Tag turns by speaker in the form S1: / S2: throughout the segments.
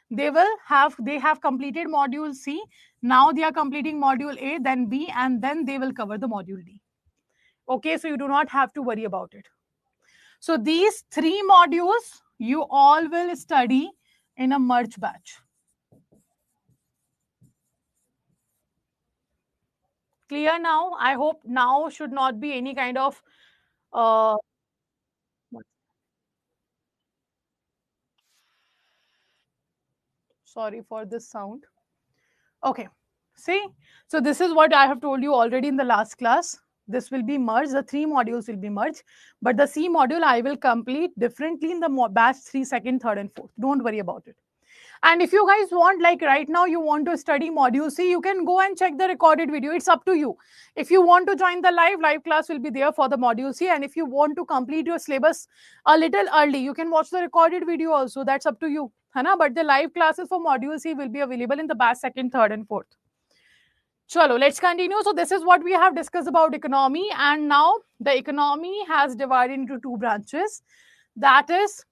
S1: They have completed module C. Now they are completing module A, then B, and then they will cover the module D. Okay, so you do not have to worry about it. So these 3 modules you all will study in a merge batch. Clear now? I hope now should not be any kind of sorry for this sound. Okay, see, so this is what I have told you already in the last class. This will be merged, the 3 modules will be merged, but the C module I will complete differently in the batch 3, 2nd, 3rd and 4th. Don't worry about it. And if you guys want, like right now you want to study module C, you can go and check the recorded video. It's up to you. If you want to join the live class will be there for the module C. And if you want to complete your syllabus a little early, you can watch the recorded video also. That's up to you. But the live classes for module C will be available in the batch 2nd, 3rd and 4th. Chalo, let's continue. So this is what we have discussed about economy. And now the economy has divided into 2 branches. That is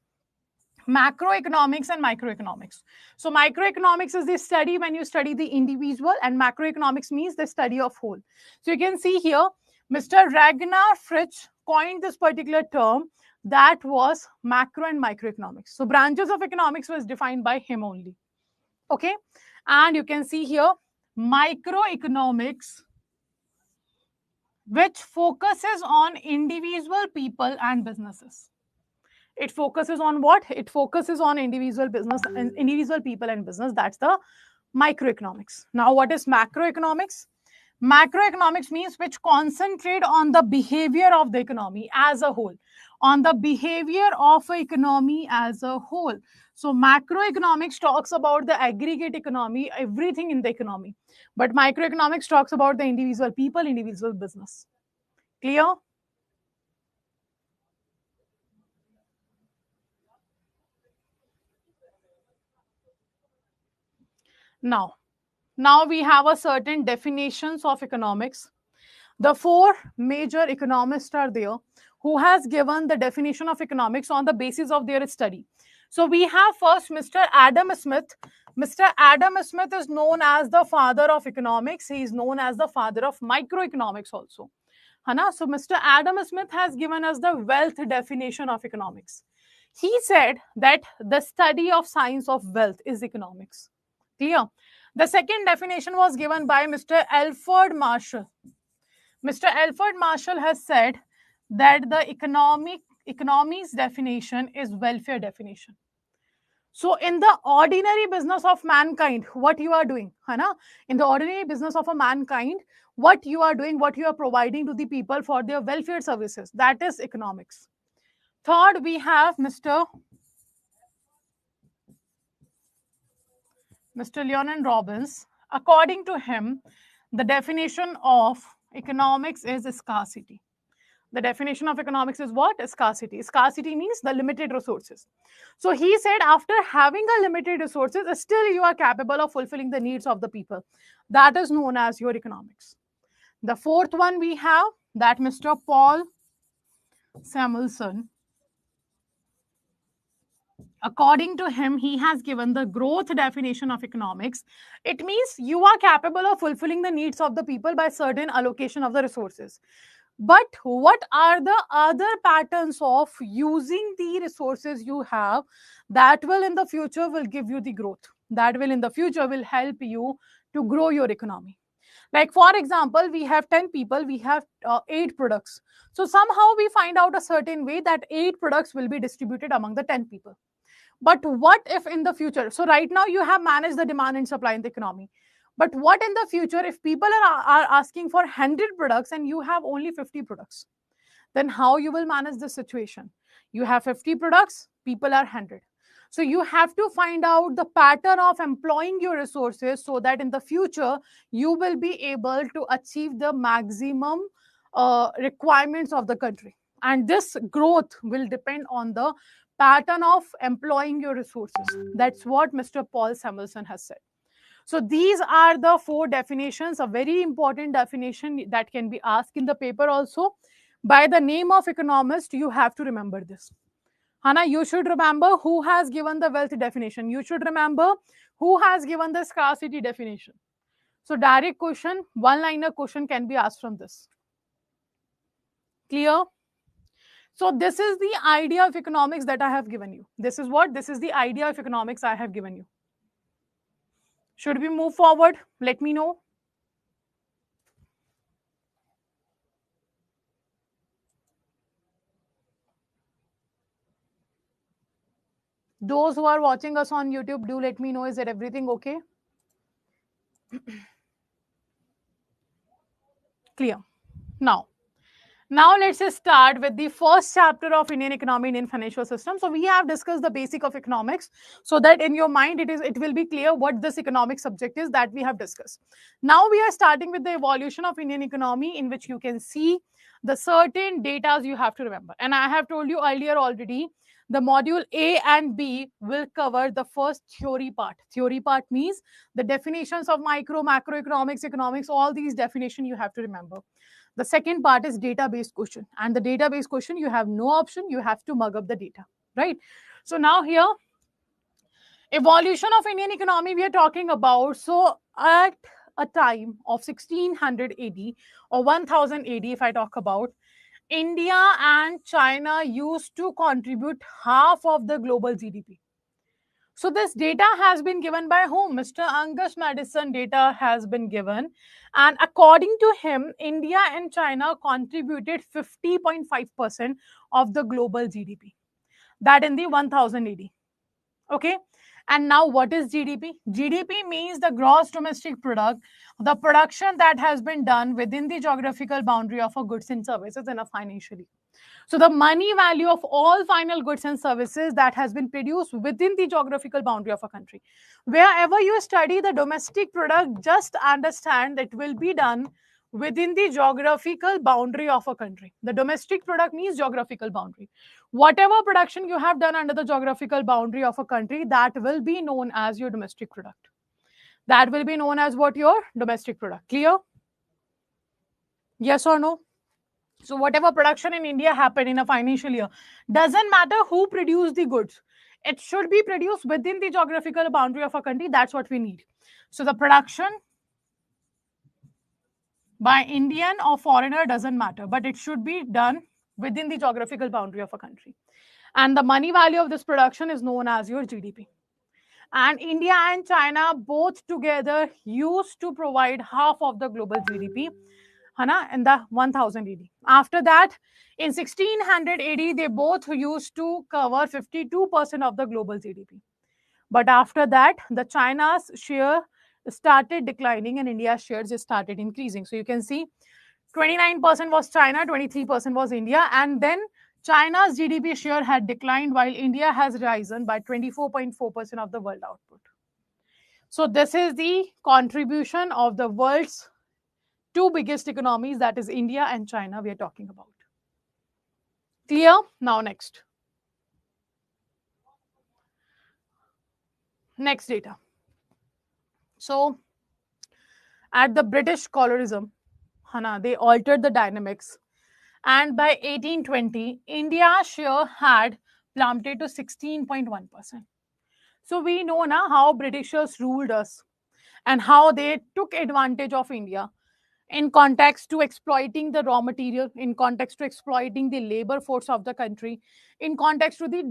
S1: macroeconomics and microeconomics. So microeconomics is the study when you study the individual, and macroeconomics means the study of whole. So you can see here, Mr. Ragnar Fritsch coined this particular term, that was macro and microeconomics. So branches of economics was defined by him only. Okay, and you can see here microeconomics, which focuses on individual people and businesses. It focuses on what? It focuses on individual business and individual people and business. That's the microeconomics. Now, what is macroeconomics? Macroeconomics means which concentrate on the behavior of the economy as a whole, on the behavior of an economy as a whole. So macroeconomics talks about the aggregate economy, everything in the economy. But microeconomics talks about the individual people, individual business. Clear? Now we have a certain definitions of economics. The 4 major economists are there who has given the definition of economics on the basis of their study. So we have first Mr. Adam Smith. Mr. Adam Smith is known as the father of economics. He is known as the father of microeconomics also. So Mr. Adam Smith has given us the wealth definition of economics. He said that the study of science of wealth is economics. Clear? The second definition was given by Mr. Alfred Marshall. Mr. Alfred Marshall has said that the economy's definition is welfare definition. So in the ordinary business of mankind, what you are doing, in the ordinary business of a mankind, what you are doing, what you are providing to the people for their welfare services, that is economics. Third, we have Mr. Leon Robbins. According to him, the definition of economics is scarcity. The definition of economics is what? Scarcity. Scarcity means the limited resources. So he said after having a limited resources, still you are capable of fulfilling the needs of the people. That is known as your economics. The fourth one we have, that Mr. Paul Samuelson. According to him, he has given the growth definition of economics. It means you are capable of fulfilling the needs of the people by certain allocation of the resources. But what are the other patterns of using the resources you have that will in the future will give you the growth, that will in the future will help you to grow your economy? Like for example, we have 10 people, we have 8 products. So somehow we find out a certain way that 8 products will be distributed among the 10 people. But what if in the future, so right now you have managed the demand and supply in the economy. But what in the future if people are asking for 100 products and you have only 50 products? Then how you will manage this situation? You have 50 products, people are 100. So you have to find out the pattern of employing your resources so that in the future you will be able to achieve the maximum requirements of the country. And this growth will depend on the pattern of employing your resources. That's what Mr. Paul Samuelson has said. So these are the 4 definitions, a very important definition that can be asked in the paper also. By the name of economist, you have to remember this. Hana, you should remember who has given the wealth definition. You should remember who has given the scarcity definition. So direct question, one-liner question can be asked from this. Clear? So this is the idea of economics that I have given you. This is what? This is the idea of economics I have given you. Should we move forward? Let me know. Those who are watching us on YouTube, do let me know, is that everything okay? Clear. Now let's just start with the first chapter of Indian economy, Indian financial system. So we have discussed the basic of economics, so that in your mind it will be clear what this economic subject is that we have discussed. Now we are starting with the evolution of Indian economy, in which you can see the certain data you have to remember. And I have told you earlier already, the module A and B will cover the first theory part. Theory part means the definitions of macroeconomics, economics, all these definitions you have to remember. The second part is data-based question. And the data-based question, you have no option. You have to mug up the data, right? So now here, evolution of Indian economy we are talking about. So at a time of 1600 AD or 1000 AD, if I talk about, India and China used to contribute half of the global GDP. So this data has been given by whom? Mr. Angus Madison data has been given. And according to him, India and China contributed 50.5% of the global GDP. That in the 1000 AD. Okay. And now what is GDP? GDP means the gross domestic product, the production that has been done within the geographical boundary of a goods and services in a financial year. So the money value of all final goods and services that has been produced within the geographical boundary of a country. Wherever you study the domestic product, just understand that it will be done within the geographical boundary of a country. The domestic product means geographical boundary. Whatever production you have done under the geographical boundary of a country, that will be known as your domestic product. That will be known as what? Your domestic product. Clear? Yes or no? So whatever production in India happened in a financial year, doesn't matter who produced the goods. It should be produced within the geographical boundary of a country. That's what we need. So the production by Indian or foreigner doesn't matter, but it should be done within the geographical boundary of a country. And the money value of this production is known as your GDP. And India and China both together used to provide half of the global GDP in the 1000 AD. After that, in 1600 AD, they both used to cover 52% of the global GDP. But after that, the China's share started declining and India's shares just started increasing. So you can see 29% was China, 23% was India, and then China's GDP share had declined while India has risen by 24.4% of the world output. So this is the contribution of the world's two biggest economies, that is India and China we are talking about. Clear? Now next. Next data. So at the British colonism, they altered the dynamics. And by 1820, India's share had plummeted to 16.1%. So we know now how Britishers ruled us and how they took advantage of India in context to exploiting the raw material, in context to exploiting the labor force of the country, in context to the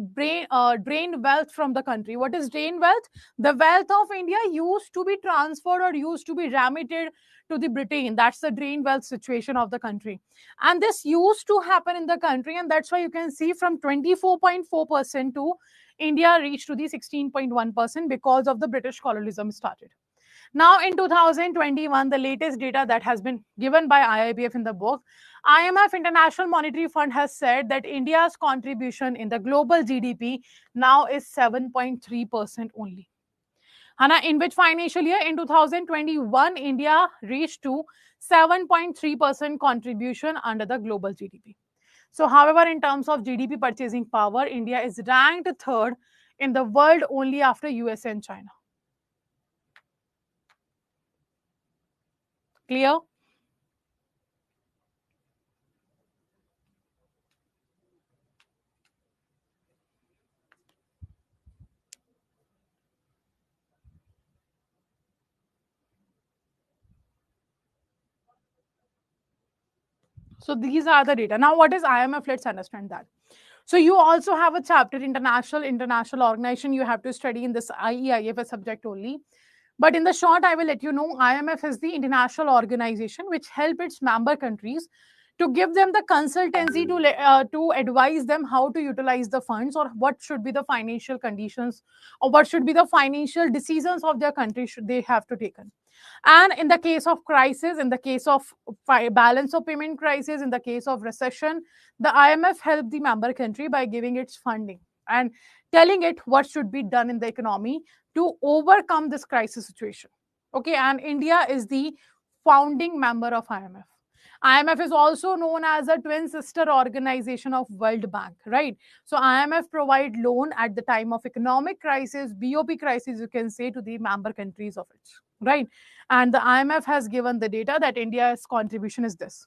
S1: drained wealth from the country. What is drained wealth? The wealth of India used to be transferred or used to be remitted to the Britain. That's the drained wealth situation of the country. And this used to happen in the country, and that's why you can see from 24.4% to India reached to the 16.1% because of the British colonialism started. Now, in 2021, the latest data that has been given by IIBF in the book, IMF International Monetary Fund has said that India's contribution in the global GDP now is 7.3% only. In which financial year? In 2021, India reached to 7.3% contribution under the global GDP. So, however, in terms of GDP purchasing power, India is ranked third in the world only after US and China. Clear? So these are the data. Now, what is IMF? Let's understand that. So you also have a chapter, international organization. You have to study in this IEIFS subject only. But in the short, I will let you know IMF is the international organization which help its member countries to give them the consultancy to advise them how to utilize the funds, or what should be the financial conditions, or what should be the financial decisions of their country should they have to take. And in the case of crisis, in the case of balance of payment crisis, in the case of recession, the IMF helped the member country by giving its funding and telling it what should be done in the economy to overcome this crisis situation. Okay, and India is the founding member of IMF. IMF is also known as a twin sister organization of World Bank, right? So IMF provide loan at the time of economic crisis, BOP crisis, you can say, to the member countries of it, right? And the IMF has given the data that India's contribution is this.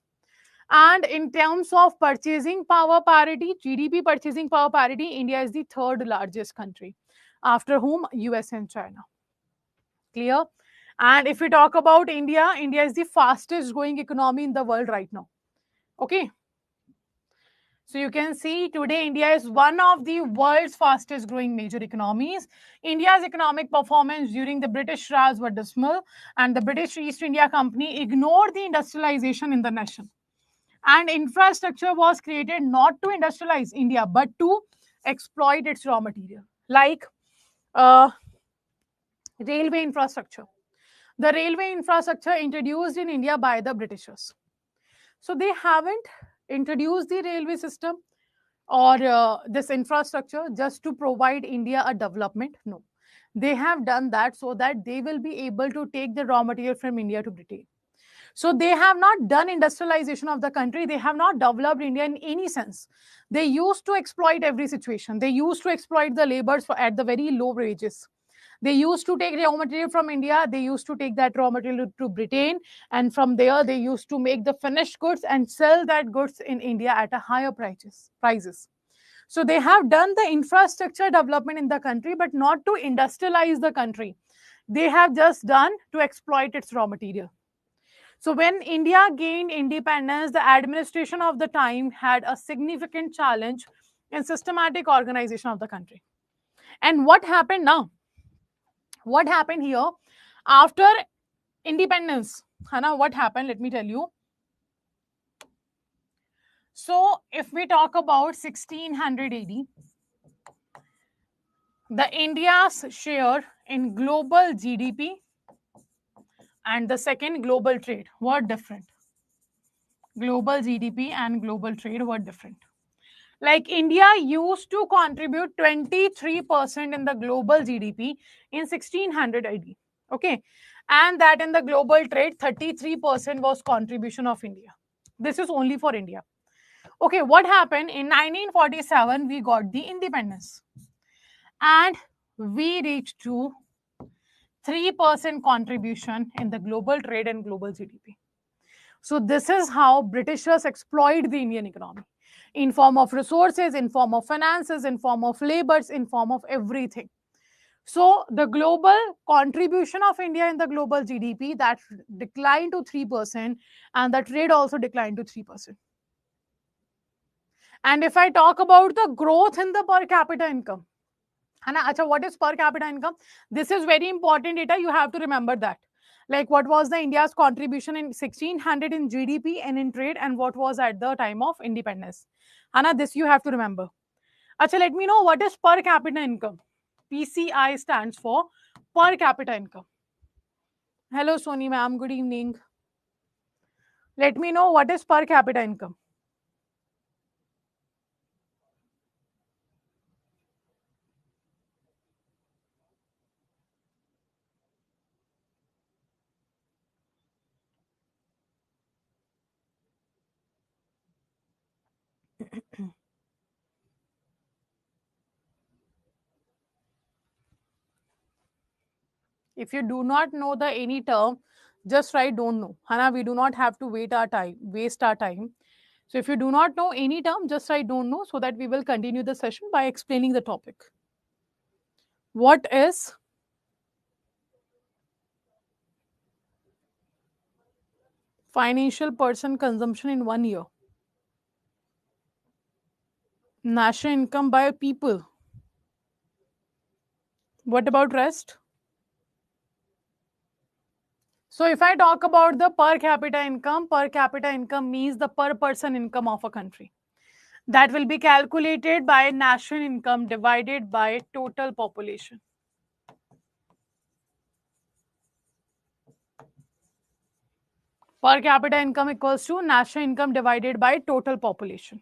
S1: And in terms of purchasing power parity, GDP purchasing power parity, India is the third largest country, after whom US and China. Clear? And if we talk about India, India is the fastest growing economy in the world right now. Okay. So you can see today India is one of the world's fastest growing major economies. India's economic performance during the British Raj were dismal, and the British East India Company ignored the industrialization in the nation. And infrastructure was created not to industrialize India, but to exploit its raw material, like uh, railway infrastructure. The railway infrastructure introduced in India by the Britishers. So they haven't introduced the railway system or this infrastructure just to provide India a development. No, they have done that so that they will be able to take the raw material from India to Britain. So they have not done industrialization of the country. They have not developed India in any sense. They used to exploit every situation. They used to exploit the laborers at the very low wages. They used to take raw material from India. They used to take that raw material to Britain. And from there, they used to make the finished goods and sell that goods in India at a higher prices. So they have done the infrastructure development in the country, but not to industrialize the country. They have just done to exploit its raw material. So when India gained independence, the administration of the time had a significant challenge in systematic organization of the country. And what happened now? What happened here after independence? Hana, what happened? Let me tell you. So if we talk about 1600 AD, the India's share in global GDP and the second global trade were different. Global GDP and global trade were different. Like India used to contribute 23% in the global GDP in 1600 AD. Okay. And that in the global trade, 33% was contribution of India. This is only for India. Okay, what happened in 1947? We got the independence. And we reached to 3% contribution in the global trade and global GDP. So this is how Britishers exploit the Indian economy in form of resources, in form of finances, in form of labors, in form of everything. So the global contribution of India in the global GDP that declined to 3%, and the trade also declined to 3%. And if I talk about the growth in the per capita income, what is per capita income? This is very important data. You have to remember that. Like what was the India's contribution in 1600 in GDP and in trade, and what was at the time of independence. This you have to remember. Let me know what is per capita income. PCI stands for per capita income. Hello, Soni ma'am. Good evening. Let me know what is per capita income. If you do not know the any term, just write don't know. We do not have to waste our time. So if you do not know any term, just write don't know, so that we will continue the session by explaining the topic. What is financial person consumption in 1 year? National income by people. What about rest? So if I talk about the per capita income means the per person income of a country. That will be calculated by national income divided by total population. Per capita income equals to national income divided by total population.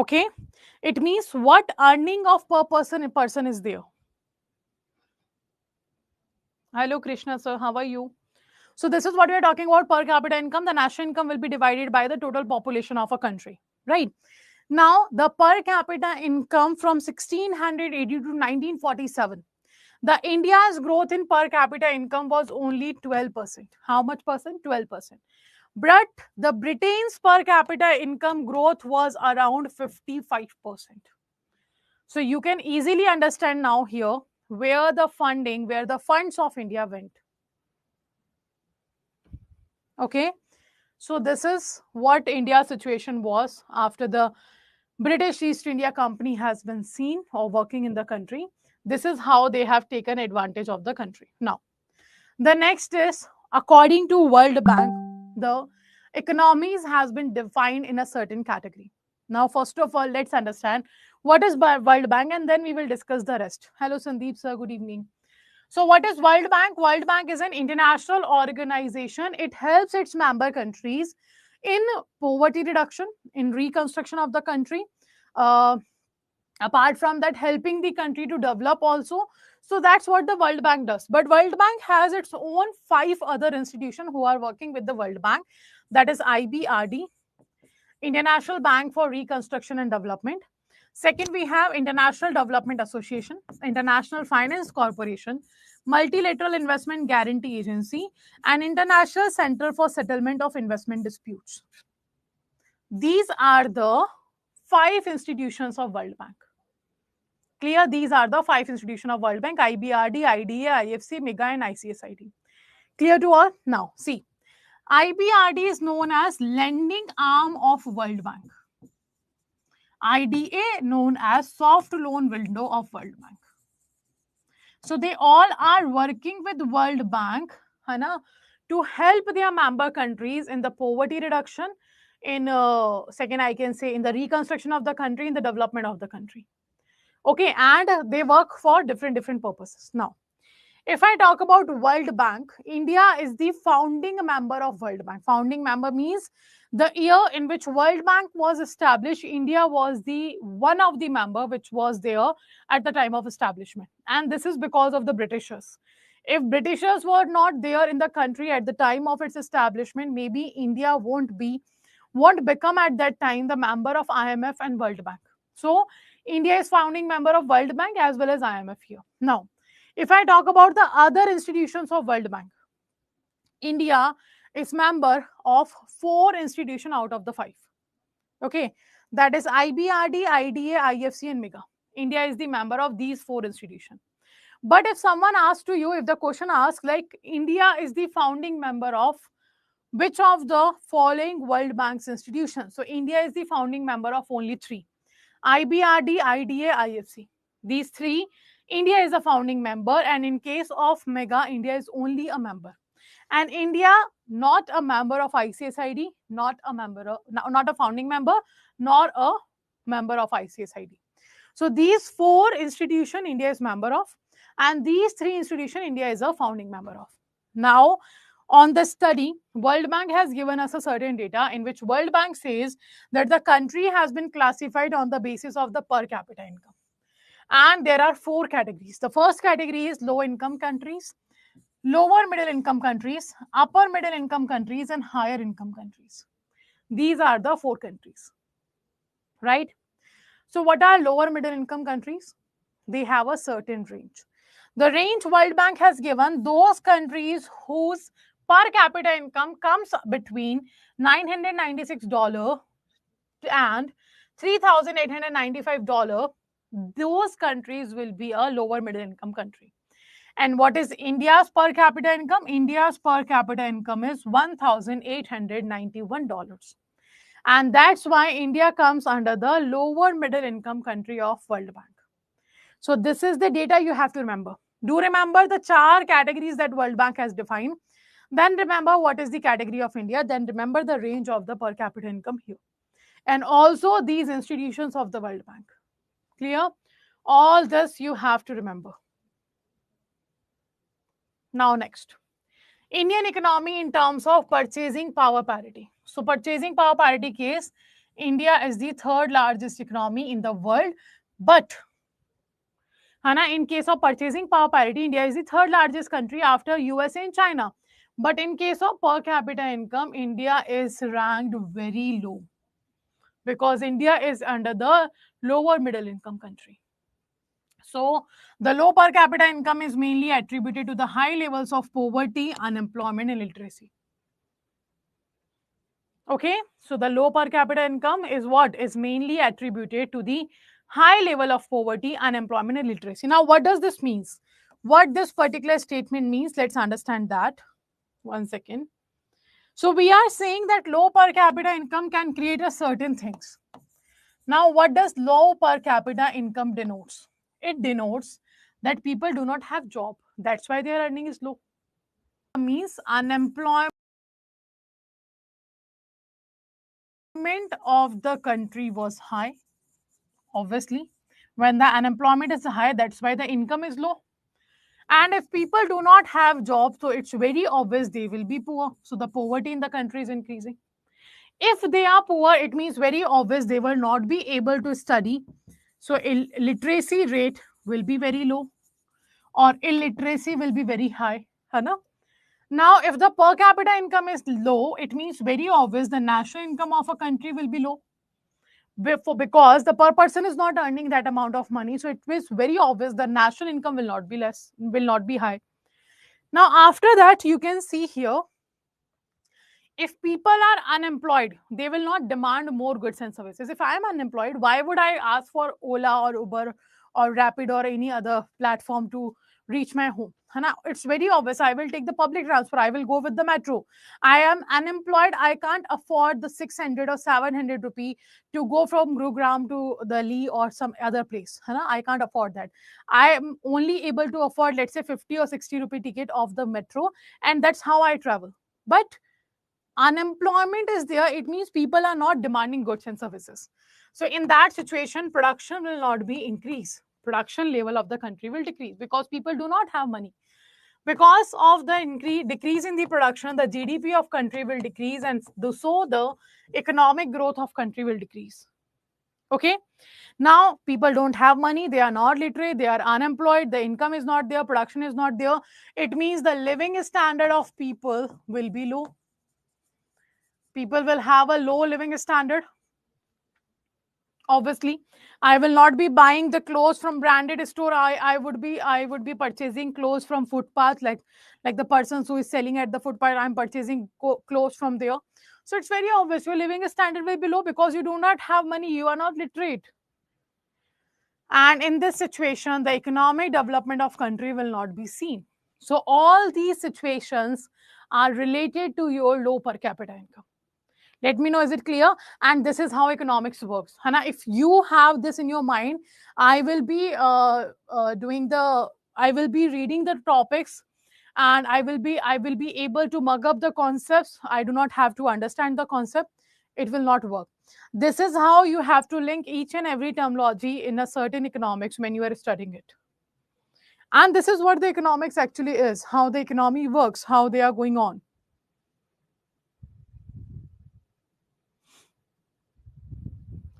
S1: Okay, it means what earning of per person is there. Hello Krishna sir, how are you? So this is what we are talking about, per capita income. The national income will be divided by the total population of a country, right? Now the per capita income from 1680 to 1947, the India's growth in per capita income was only 12%. How much percent? 12%. But the Britain's per capita income growth was around 55%. So you can easily understand now here where the funds of India went. Okay. So this is what India's situation was after the British East India Company has been seen or working in the country. This is how they have taken advantage of the country. Now, the next is, according to World Bank, the economies has been defined in a certain category. Now, first of all, let's understand what is World Bank, and then we will discuss the rest. Hello, Sandeep sir. Good evening. So, what is World Bank? World Bank is an international organization. It helps its member countries in poverty reduction, in reconstruction of the country. Uh, Apart from that, helping the country to develop also. So that's what the World Bank does. But World Bank has its own 5 other institutions who are working with the World Bank. That is IBRD, International Bank for Reconstruction and Development. Second, we have International Development Association, International Finance Corporation, Multilateral Investment Guarantee Agency, and International Center for Settlement of Investment Disputes. These are the 5 institutions of World Bank. Clear? These are the 5 institutions of World Bank: IBRD, IDA, IFC, MEGA, and ICSID. Clear to all? Now, see, IBRD is known as lending arm of World Bank. IDA known as soft loan window of World Bank. So they all are working with World Bank, है to help their member countries in the poverty reduction, in second I can say in the reconstruction of the country, in the development of the country. Okay, and they work for different purposes. Now, if I talk about World Bank, India is the founding member of World Bank. Founding member means the year in which World Bank was established, India was the one of the member which was there at the time of establishment. And this is because of the Britishers. If Britishers were not there in the country at the time of its establishment, maybe India won't become at that time the member of IMF and World Bank. So India is founding member of World Bank as well as IMF here. Now, if I talk about the other institutions of World Bank, India is member of 4 institutions out of the 5. Okay, that is IBRD, IDA, IFC, and MEGA. India is the member of these 4 institutions. But if someone asks to you, if the question asks like India is the founding member of which of the following World Bank's institutions? So India is the founding member of only 3. IBRD, IDA, IFC. These 3, India is a founding member, and in case of MEGA, India is only a member. And India, not a member of ICSID, not a founding member, nor a member of ICSID. So these 4 institutions India is member of, and these 3 institutions India is a founding member of. Now, on the study, World Bank has given us a certain data in which World Bank says that the country has been classified on the basis of the per capita income. And there are 4 categories. The first category is low income countries, lower middle income countries, upper middle income countries, and higher income countries. These are the 4 countries, right? So what are lower middle income countries? They have a certain range. The range World Bank has given those countries whose per capita income comes between $996 and $3,895, those countries will be a lower middle income country. And what is India's per capita income? India's per capita income is $1,891. And that's why India comes under the lower middle income country of World Bank. So this is the data you have to remember. Do remember the 4 categories that World Bank has defined. Then remember what is the category of India. Then remember the range of the per capita income here. And also these institutions of the World Bank. Clear? All this you have to remember. Now next. Indian economy in terms of purchasing power parity. So purchasing power parity case, India is the third largest economy in the world. But Hana, in case of purchasing power parity, India is the third largest country after USA and China. But in case of per capita income, India is ranked very low because India is under the lower middle income country. So the low per capita income is mainly attributed to the high levels of poverty, unemployment, and illiteracy. Okay, so the low per capita income is what is mainly attributed to the high level of poverty, unemployment, and literacy. Now, what does this means? What this particular statement means, let's understand that. 1 second. So we are saying that low per capita income can create a certain things. Now, what does low per capita income denotes? It denotes that people do not have job. That's why their earning is low. Means unemployment of the country was high. Obviously, when the unemployment is high, that's why the income is low. And if people do not have jobs, so it's very obvious they will be poor. So the poverty in the country is increasing. If they are poor, it means very obvious they will not be able to study. So literacy rate will be very low or illiteracy will be very high. Hai na? Now, if the per capita income is low, it means very obvious the national income of a country will be low. Because the per person is not earning that amount of money, so it is very obvious the national income will not be less, will not be high. Now after that, you can see here, if people are unemployed, they will not demand more goods and services. If I am unemployed, why would I ask for Ola or Uber or Rapid or any other platform to reach my home? Now, it's very obvious. I will take the public transport. I will go with the metro. I am unemployed. I can't afford the 600 or 700 rupee to go from Gurugram to Delhi or some other place. I can't afford that. I am only able to afford, let's say, 50 or 60 rupee ticket of the metro, and that's how I travel. But unemployment is there, it means people are not demanding goods and services. So in that situation, production will not be increased. Production level of the country will decrease because people do not have money. Because of the decrease in the production, the GDP of country will decrease, and so the economic growth of country will decrease. Okay, now people don't have money, they are not literate, they are unemployed, the income is not there, production is not there. It means the living standard of people will be low. People will have a low living standard. Obviously, I will not be buying the clothes from branded store. I would be purchasing clothes from footpath, like the persons who is selling at the footpath. I'm purchasing clothes from there. So it's very obvious your living standard will be low because you do not have money, you are not literate. And in this situation, the economic development of country will not be seen. So all these situations are related to your low per capita income. Let me know, is it clear? And this is how economics works. Hana, if you have this in your mind, I will be I will be reading the topics, and I will be able to mug up the concepts. I do not have to understand the concept. It will not work. This is how you have to link each and every terminology in a certain economics when you are studying it. And this is what the economics actually is, how the economy works, how they are going on.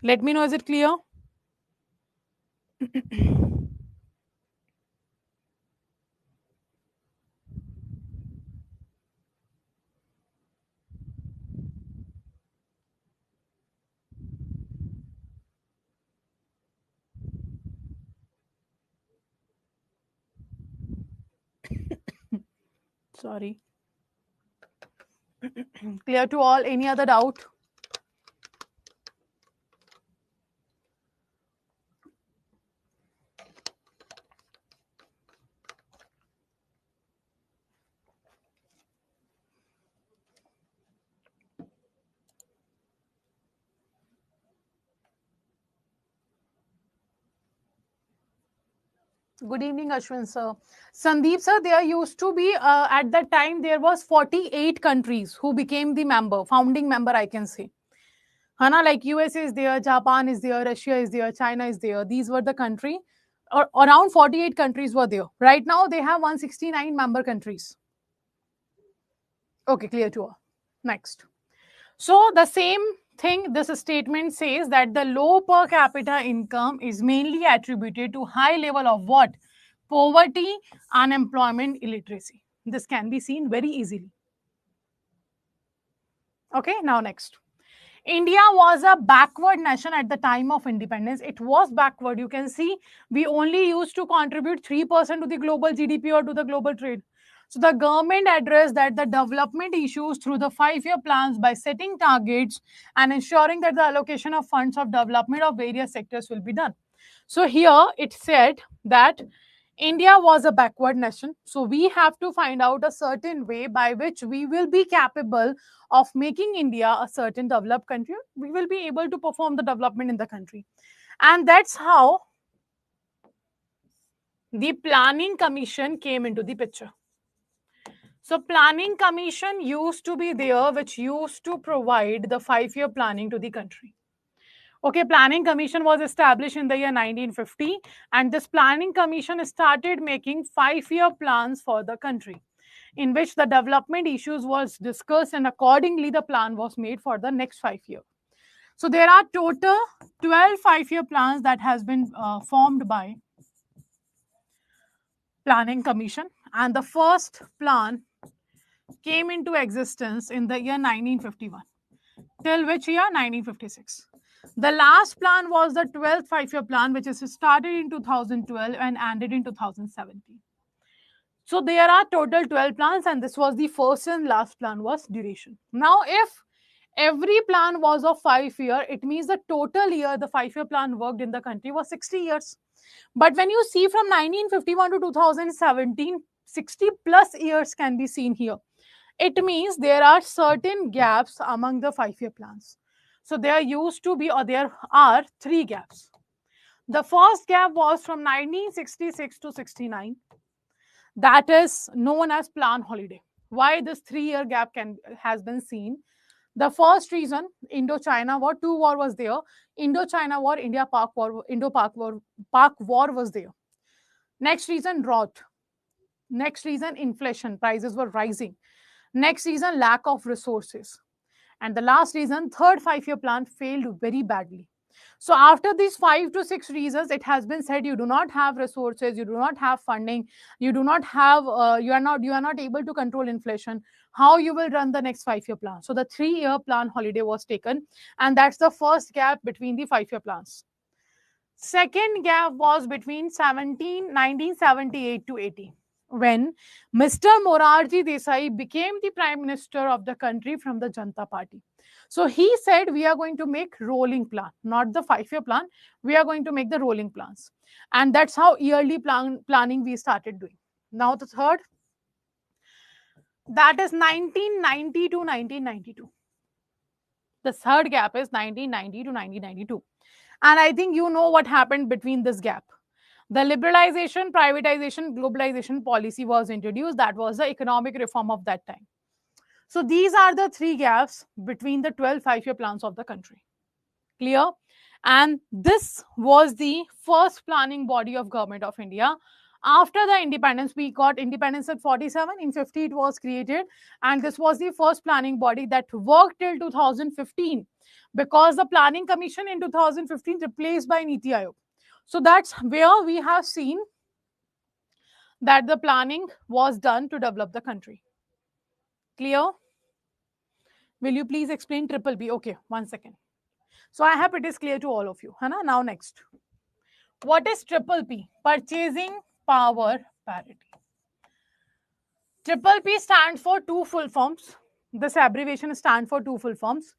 S1: Let me know, is it clear? Sorry. Clear to all? Any other doubt? Good evening, Ashwin sir. Sandeep sir, there used to be, at that time, there was 48 countries who became the member, founding member, I can say. Hana, like USA is there, Japan is there, Russia is there, China is there. These were the country, or around 48 countries were there. Right now, they have 169 member countries. Okay, clear to all. Next. So the same thing, this statement says that the low per capita income is mainly attributed to high level of what? Poverty, unemployment, illiteracy. This can be seen very easily. Okay, now next. India was a backward nation at the time of independence. It was backward. You can see we only used to contribute 3% to the global GDP or to the global trade. So the government addressed that the development issues through the 5-year plans by setting targets and ensuring that the allocation of funds of development of various sectors will be done. So here it said that India was a backward nation. So we have to find out a certain way by which we will be capable of making India a certain developed country. We will be able to perform the development in the country. And that's how the Planning Commission came into the picture. So Planning Commission used to be there, which used to provide the 5-year planning to the country. Okay, Planning Commission was established in the year 1950, and this Planning Commission started making 5-year plans for the country, in which the development issues was discussed, and accordingly the plan was made for the next 5 years. So there are total 12 5-year plans that has been formed by Planning Commission, and the first plan came into existence in the year 1951. Till which year? 1956. The last plan was the 12th 5-year plan, which is started in 2012 and ended in 2017. So there are total 12 plans, and this was the first and last plan was duration. Now, if every plan was of 5 years, it means the total year the 5-year plan worked in the country was 60 years. But when you see from 1951 to 2017, 60 plus years can be seen here. It means there are certain gaps among the 5-year plans. So there used to be, or there are 3 gaps. The first gap was from 1966 to 69. That is known as plan holiday. Why this 3-year gap has been seen? The first reason, Indo-China War, 2 war was there. Indo-China War, India-Pak War, Indo-Pak War, Pak War was there. Next reason, drought. Next reason, inflation. Prices were rising. Next reason, lack of resources. And the last reason, third 5-year plan failed very badly. So after these 5 to 6 reasons, it has been said you do not have resources, you do not have funding, you do not have, you are not able to control inflation. How you will run the next 5-year plan? So the 3-year plan holiday was taken, and that's the first gap between the 5-year plans. Second gap was between 1978 to 80, when Mr. Morarji Desai became the Prime Minister of the country from the Janata Party. So he said, we are going to make rolling plan, not the 5-year plan. We are going to make the rolling plans. And that's how yearly planning we started doing. Now the third, that is 1990 to 1992. The third gap is 1990 to 1992. And I think you know what happened between this gap. The liberalization, privatization, globalization policy was introduced. That was the economic reform of that time. So these are the 3 gaps between the 12 5-year plans of the country. Clear? And this was the first planning body of Government of India. After the independence, we got independence at 47. In 50, it was created. And this was the first planning body that worked till 2015, because the Planning Commission in 2015 replaced by Niti Aayog. So that's where we have seen that the planning was done to develop the country. Clear? Will you please explain triple B? Okay, 1 second. So I hope it is clear to all of you. Hana? Now next. What is triple P? Purchasing Power Parity. Triple P stands for 2 full forms. This abbreviation stands for 2 full forms: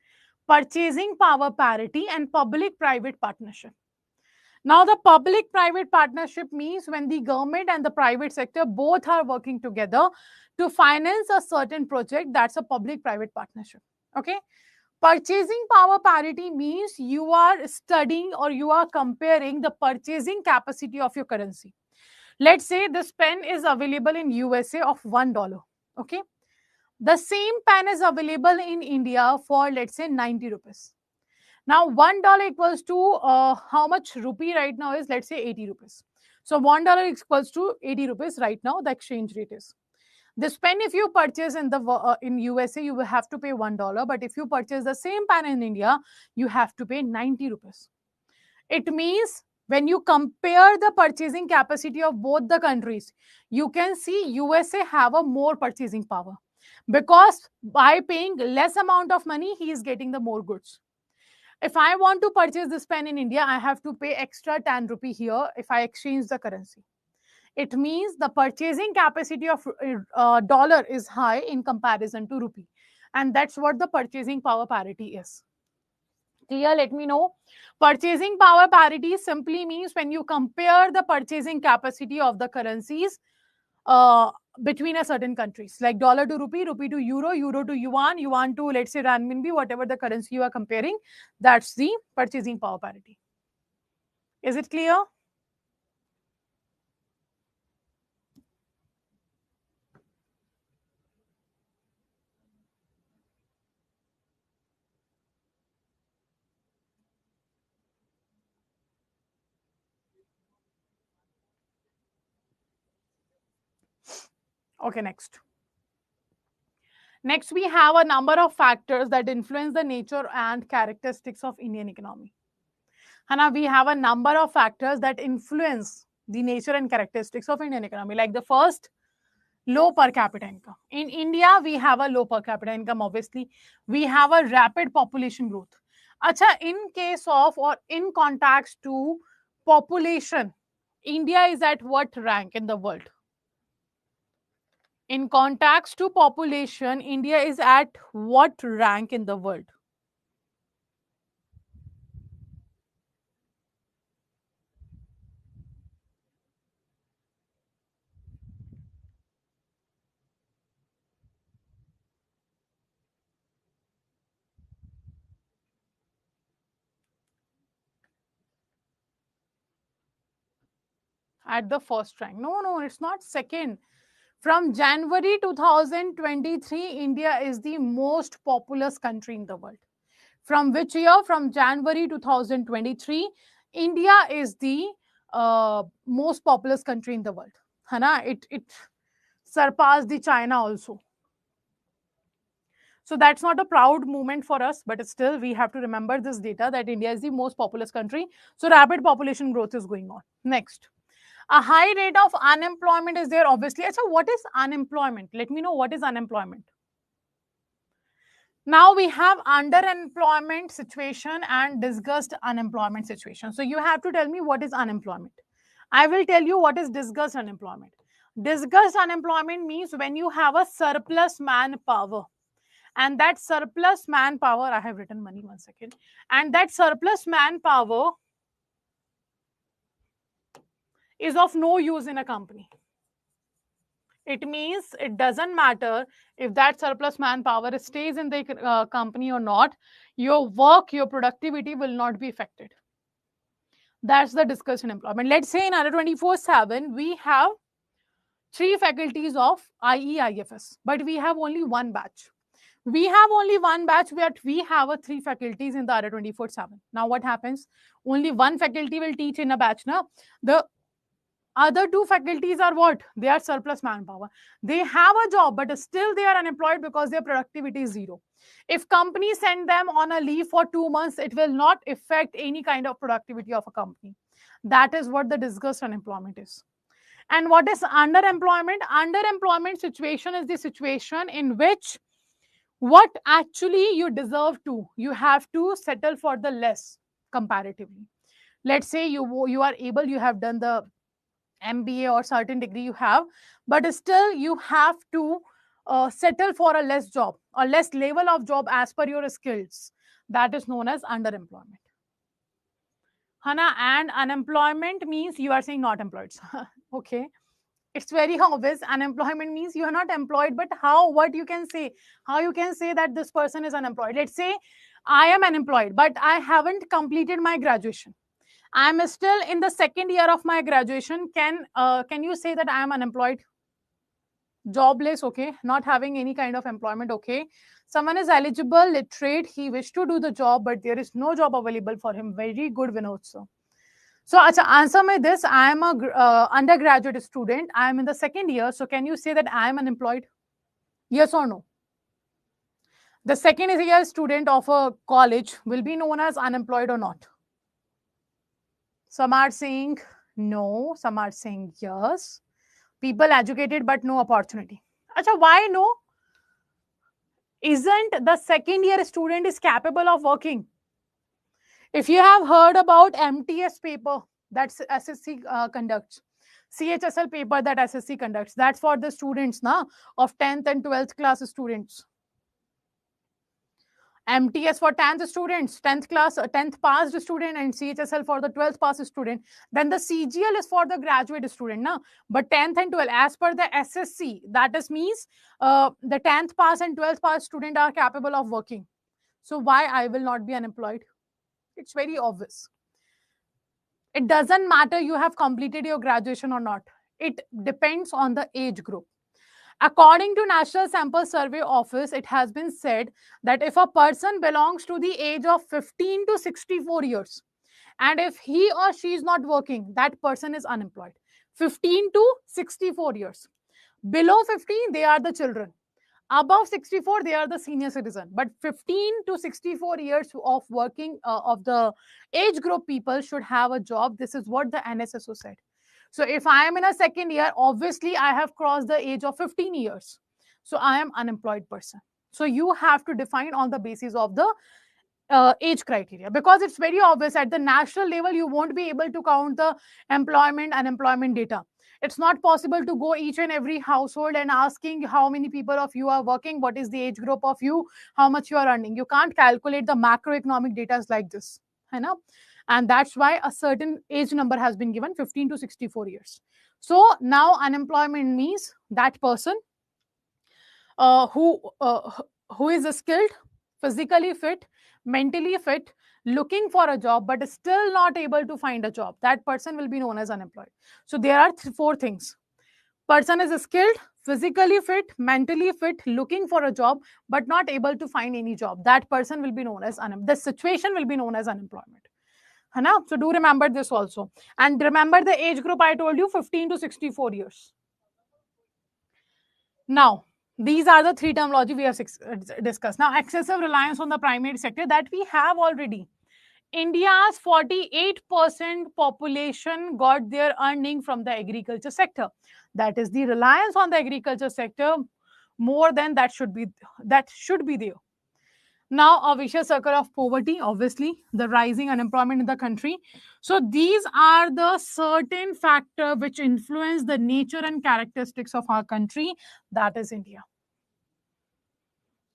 S1: Purchasing Power Parity and Public-Private Partnership. Now, the public-private partnership means when the government and the private sector both are working together to finance a certain project. That's a public-private partnership. Okay. Purchasing power parity means you are studying or you are comparing the purchasing capacity of your currency. Let's say this pen is available in USA of $1. Okay. The same pen is available in India for, let's say, 90 rupees. Now, $1 equals to how much rupee right now is, let's say, 80 rupees. So, $1 equals to 80 rupees right now, the exchange rate is. This pen, if you purchase in USA, you will have to pay $1. But if you purchase the same pen in India, you have to pay 90 rupees. It means when you compare the purchasing capacity of both the countries, you can see USA have a more purchasing power, because by paying less amount of money, he is getting the more goods. If I want to purchase this pen in India, I have to pay extra 10 rupee here if I exchange the currency. It means the purchasing capacity of dollar is high in comparison to rupee. And that's what the purchasing power parity is. Clear? Let me know. Purchasing power parity simply means when you compare the purchasing capacity of the currencies uh, between a certain countries, like dollar to rupee, rupee to euro, euro to yuan, yuan to, let's say, renminbi, whatever the currency you are comparing, that's the purchasing power parity. Is it clear? Okay, next. Next, we have a number of factors that influence the nature and characteristics of Indian economy. Hana, we have a number of factors that influence the nature and characteristics of Indian economy. Like the first, low per capita income. In India, we have a low per capita income, obviously. We have a rapid population growth. Acha, in case of or in context to population, India is at what rank in the world? In context to population, India is at what rank in the world? At the first rank. No, it's not second. From January 2023, India is the most populous country in the world. From which year? From January 2023, India is the most populous country in the world. Hana, it surpassed the China also. So that's not a proud moment for us, but still we have to remember this data that India is the most populous country. So rapid population growth is going on. Next. A high rate of unemployment is there, obviously. So what is unemployment? Let me know what is unemployment. Now we have underemployment situation and discussed unemployment situation. So you have to tell me what is unemployment. I will tell you what is discussed unemployment. Discussed unemployment means when you have a surplus manpower. And that surplus manpower, I have written money, 1 second. And that surplus manpower is of no use in a company. It means it doesn't matter if that surplus manpower stays in the company or not, your work, your productivity will not be affected. That's the discussion employment. Let's say in Adda 24/7, we have 3 faculties of IE IFS, but we have only one batch. We have only one batch, but we have a 3 faculties in the Adda 24/7. Now what happens? Only one faculty will teach in a batch. Now, the other 2 faculties are what? They are surplus manpower. They have a job, but still they are unemployed because their productivity is 0. If companies send them on a leave for 2 months, it will not affect any kind of productivity of a company. That is what the discussed unemployment is. And what is underemployment? Underemployment situation is the situation in which what actually you deserve to, you have to settle for the less comparatively. Let's say you are able, you have done the MBA or certain degree you have, but still you have to settle for a less job or less level of job as per your skills. That is known as underemployment. Hana, and unemployment means you are saying not employed. Okay. It's very obvious. Unemployment means you are not employed, but how, what you can say, how you can say that this person is unemployed. Let's say I am unemployed, but I haven't completed my graduation. I'm still in the second year of my graduation. Can you say that I am unemployed? Jobless, okay, not having any kind of employment, okay. Someone is eligible, literate, he wished to do the job, but there is no job available for him. Very good, Vinod sir. So acha, answer me this. I am a undergraduate student. I am in the second year. So can you say that I am unemployed? Yes or no? The second year student of a college will be known as unemployed or not? Some are saying no, some are saying yes. People educated but no opportunity. Acha, why no? Isn't the second year student is capable of working? If you have heard about MTS paper that SSC conducts, CHSL paper that SSC conducts, that's for the students now of 10th and 12th class students. MTS for 10th students, 10th class, 10th passed student, and CHSL for the 12th passed student. Then the CGL is for the graduate student now. But 10th and 12th, as per the SSC, that is means the 10th pass and 12th pass student are capable of working. So why I will not be unemployed? It's very obvious. It doesn't matter you have completed your graduation or not. It depends on the age group. According to National Sample Survey Office, it has been said that if a person belongs to the age of 15 to 64 years, and if he or she is not working, that person is unemployed. 15 to 64 years. Below 15, they are the children. Above 64, they are the senior citizen. But 15 to 64 years of working of the age group people should have a job. This is what the NSSO said. So if I am in a second year, obviously I have crossed the age of 15 years. So I am unemployed person. So you have to define on the basis of the age criteria, because it's very obvious at the national level you won't be able to count the employment unemployment data. It's not possible to go each and every household and asking how many people of you are working, what is the age group of you, how much you are earning. You can't calculate the macroeconomic data like this, you know. And that's why a certain age number has been given, 15 to 64 years. So now unemployment means that person uh, who uh, who is skilled, physically fit, mentally fit, looking for a job but still not able to find a job. That person will be known as unemployed. So there are four things. Person is skilled, physically fit, mentally fit, looking for a job but not able to find any job. That person will be known as the situation will be known as unemployment. Hai. So do remember this also. And remember the age group I told you, 15 to 64 years. Now, these are the three terminology we have discussed. Now, excessive reliance on the primary sector, that we have already. India's 48% population got their earning from the agriculture sector. That is the reliance on the agriculture sector more than that should be there. Now, a vicious circle of poverty, obviously, the rising unemployment in the country. So, these are the certain factors which influence the nature and characteristics of our country, that is India.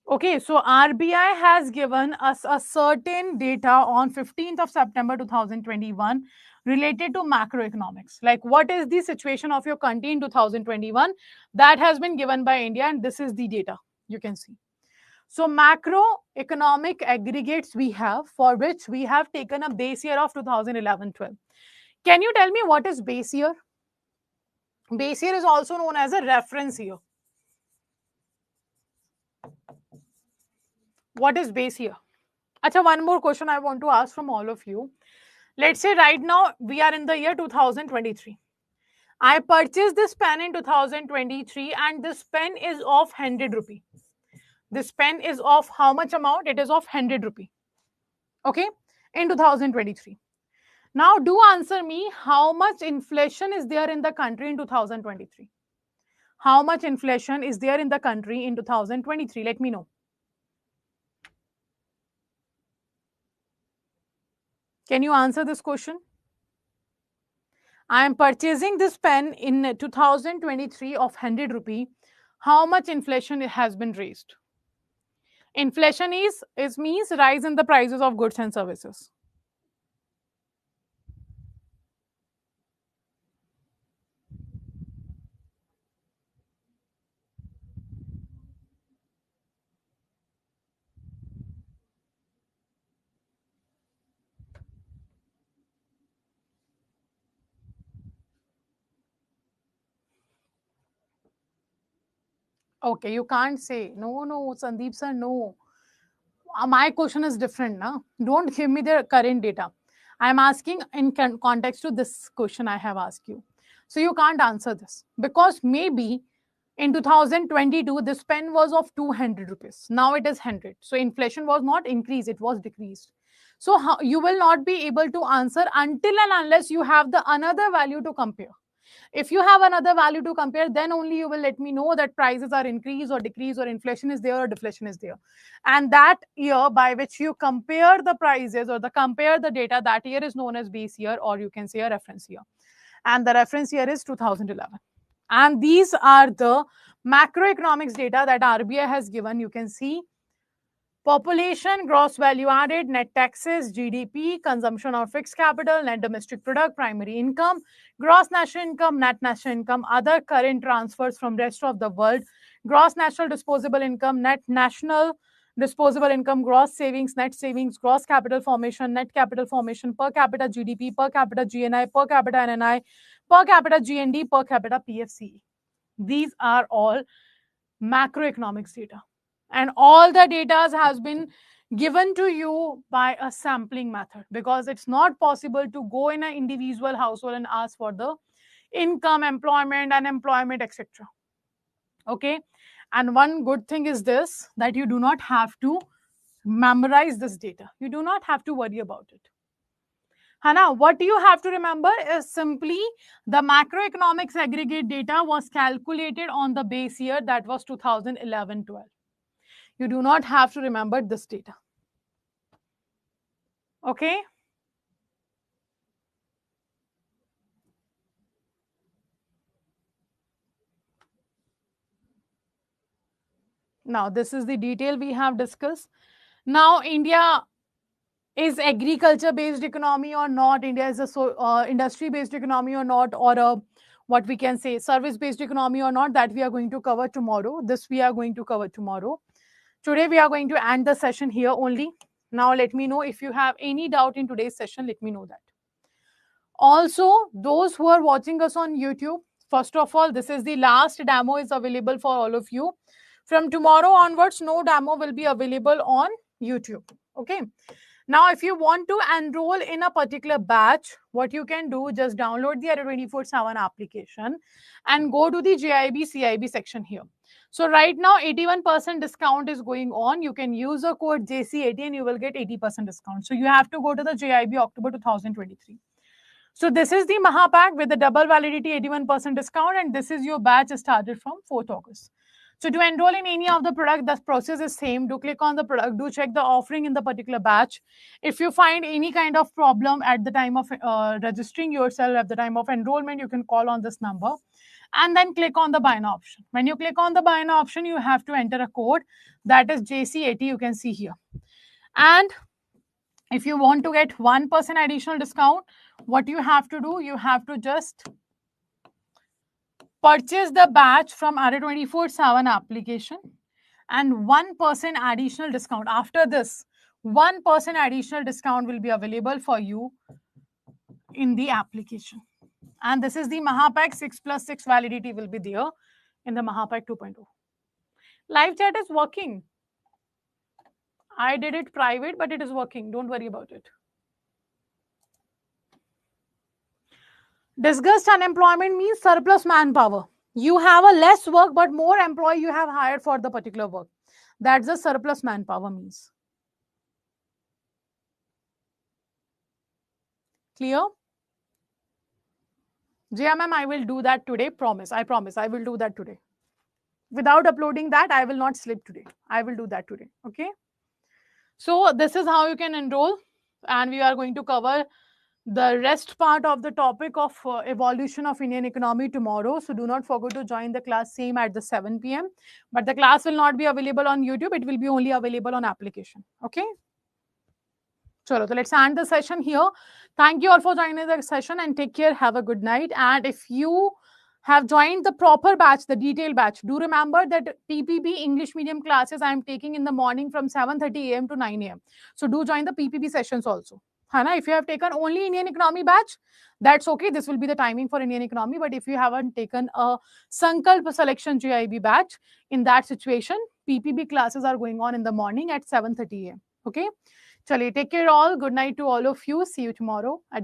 S1: Okay, so RBI has given us a certain data on 15th of September 2021 related to macroeconomics. Like, what is the situation of your country in 2021? That has been given by India, and this is the data you can see. So macroeconomic aggregates we have, for which we have taken a base year of 2011-12. Can you tell me what is base year? Base year is also known as a reference year. What is base year? Acha, one more question I want to ask from all of you. Let's say right now we are in the year 2023. I purchased this pen in 2023 and this pen is of 100 rupee. This pen is of how much amount? It is of 100 rupee. Okay, in 2023. Now, do answer me, how much inflation is there in the country in 2023? How much inflation is there in the country in 2023? Let me know. Can you answer this question? I am purchasing this pen in 2023 of 100 rupee. How much inflation has been raised? Inflation is means rise in the prices of goods and services. Okay, you can't say. No, no, Sandeep sir, no. My question is different. Na? Don't give me the current data. I am asking in context to this question I have asked you. So you can't answer this because maybe in 2022 this pen was of 200 rupees. Now it is 100. So inflation was not increased, it was decreased. So how, you will not be able to answer until and unless you have the another value to compare. If you have another value to compare, then only you will let me know that prices are increased or decreased or inflation is there or deflation is there. And that year by which you compare the prices or the compare the data, that year is known as base year, or you can say a reference year. And the reference year is 2011. And these are the macroeconomics data that RBI has given. You can see population, gross value added, net taxes, GDP, consumption of fixed capital, net domestic product, primary income, gross national income, net national income, other current transfers from rest of the world, gross national disposable income, net national disposable income, gross savings, net savings, gross capital formation, net capital formation, per capita GDP, per capita GNI, per capita NNI, per capita GND, per capita PFCE. These are all macroeconomics data. And all the data has been given to you by a sampling method, because it's not possible to go in an individual household and ask for the income, employment, unemployment, etc. Okay. And one good thing is this, that you do not have to memorize this data. You do not have to worry about it. Hana, what you have to remember is simply the macroeconomics aggregate data was calculated on the base year, that was 2011-12. You do not have to remember this data. Okay. Now, this is the detail we have discussed. Now, India is agriculture-based economy or not? India is a industry-based economy or not? Or a, what we can say, service-based economy or not? That we are going to cover tomorrow. This we are going to cover tomorrow. Today, we are going to end the session here only. Now, let me know if you have any doubt in today's session. Let me know that. Also, those who are watching us on YouTube, first of all, this is the last demo is available for all of you. From tomorrow onwards, no demo will be available on YouTube. Okay. Now, if you want to enroll in a particular batch, what you can do, just download the Adda 24/7 application and go to the JAIIB CIB section here. So right now, 81% discount is going on. You can use a code JC80 and you will get 80% discount. So you have to go to the JAIIB October 2023. So this is the Mahapack with the double validity 81% discount, and this is your batch started from 4th August. So to enroll in any of the product, the process is same. Do click on the product, do check the offering in the particular batch. If you find any kind of problem at the time of registering yourself, at the time of enrollment, you can call on this number and then click on the buy now option. When you click on the buy now option, you have to enter a code that is JC80, you can see here. And if you want to get 1% additional discount, what you have to do, you have to just purchase the batch from Adda 24/7 application and 1% additional discount. After this, 1% additional discount will be available for you in the application. And this is the Mahapack 6+6 validity will be there in the Mahapack 2.0. Live chat is working. I did it private, but it is working. Don't worry about it. Disgust unemployment means surplus manpower. You have a less work, but more employee you have hired for the particular work. That's the surplus manpower means. Clear? JMM, I will do that today. Promise. I promise. I will do that today. Without uploading that, I will not sleep today. I will do that today. Okay. So this is how you can enroll. And we are going to cover the rest part of the topic of evolution of Indian economy tomorrow. So do not forget to join the class same at the 7 p.m. But the class will not be available on YouTube. It will be only available on application. Okay. Chalo, so let's end the session here. Thank you all for joining the session and take care. Have a good night. And if you have joined the proper batch, the detailed batch, do remember that PPB English medium classes I am taking in the morning from 7:30 a.m. to 9 a.m. So do join the PPB sessions also. है ना? If you have taken only Indian economy batch, that's okay. This will be the timing for Indian economy. But if you haven't taken a Sankalp selection JIB batch, in that situation, PPB classes are going on in the morning at 7:30 a.m. Okay. Chale, take care all. Good night to all of you. See you tomorrow at the